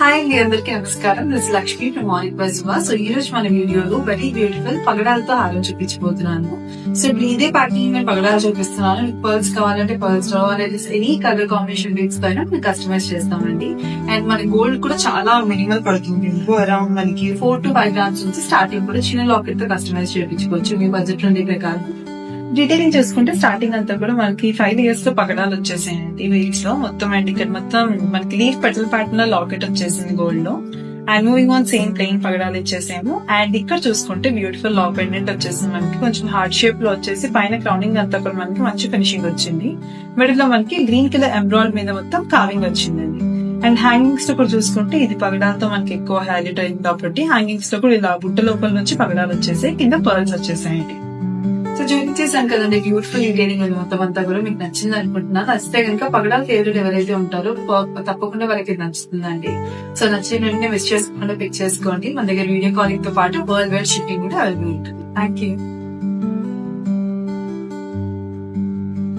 Hi అండి, అందరికీ నమస్కారం. This Lakshmi from Manik Bajwa. So ఈ రోజు మన వీడియోలో వెరీ బ్యూటిఫుల్ పగడాలతో హారం చూపించబోతున్నాను. సో ఇప్పుడు ఇదే ప్యాకింగ్ నేను పగడాలు చూపిస్తున్నాను. మీకు పర్ల్స్ కావాలంటే పర్ల్స్ తో ఎనీ కలర్ కాంబినేషన్ బీట్స్ పైన మేము కస్టమైజ్ చేస్తామండి. అండ్ మన గోల్డ్ కూడా చాలా మినిమల్ పడుతుంది. అరౌండ్ మనకి 4 to 5 grams నుంచి స్టార్టింగ్ కూడా చిన్న లాకెట్ తో కస్టమైజ్ చేయించుకోవచ్చు మీ బడ్జెట్ నుండి ప్రకారం. డీటెయిలింగ్ చూసుకుంటే స్టార్టింగ్ అంతా కూడా మనకి 5 layers లో పగడాలు వచ్చేసాయండి. వీల్స్ లో మొత్తం అండ్ ఇక్కడ మొత్తం మనకి లీఫ్ పెటల్ ప్యాటర్న్ లాకెట్ వచ్చేసింది గోల్డ్ లో. And moving on same plain పగడాలు ఇచ్చేసాము. అండ్ ఇక్కడ చూసుకుంటే బ్యూటిఫుల్ లా పెండెంట్ వచ్చేసింది. మనకి కొంచెం హార్ట్ షేప్ లో వచ్చేసి పైన క్రౌనింగ్ అంతా కూడా మనకి మంచి ఫినిషింగ్ వచ్చింది. మిడిల్ లో మనకి గ్రీన్ కలర్ ఎంబ్రాయిడ్ మీద మొత్తం కావింగ్ వచ్చిందండి. అండ్ హ్యాంగింగ్స్ లో కూడా చూసుకుంటే ఇది పగడాలతో మనకి ఎక్కువ హైలైట్ అయింది కాబట్టి హ్యాంగింగ్స్ లో కూడా ఇలా బుట్ట లోపల నుంచి పగడాలు వచ్చేసాయి, కింద పర్ల్స్ వచ్చేసాయండి. సో చూపించేసాను కదండి బ్యూటిఫుల్ డీటెయిలింగ్ మొత్తం అంతా కూడా మీకు నచ్చింది అనుకుంటున్నాను. నచ్చితే కనుక పగడాల ఫేవరెట్ ఎవరైతే ఉంటారో తప్పకుండా వాళ్ళకి నచ్చుతుందండి. సో నచ్చిన వెంటనే మిస్ చేసుకోకుండా పిక్ చేసుకోండి. మన దగ్గర వీడియో కాలింగ్ తో పాటు వరల్డ్ వైడ్ షిప్పింగ్ కూడా అవైలబుల్ ఉంటుంది. Thank you.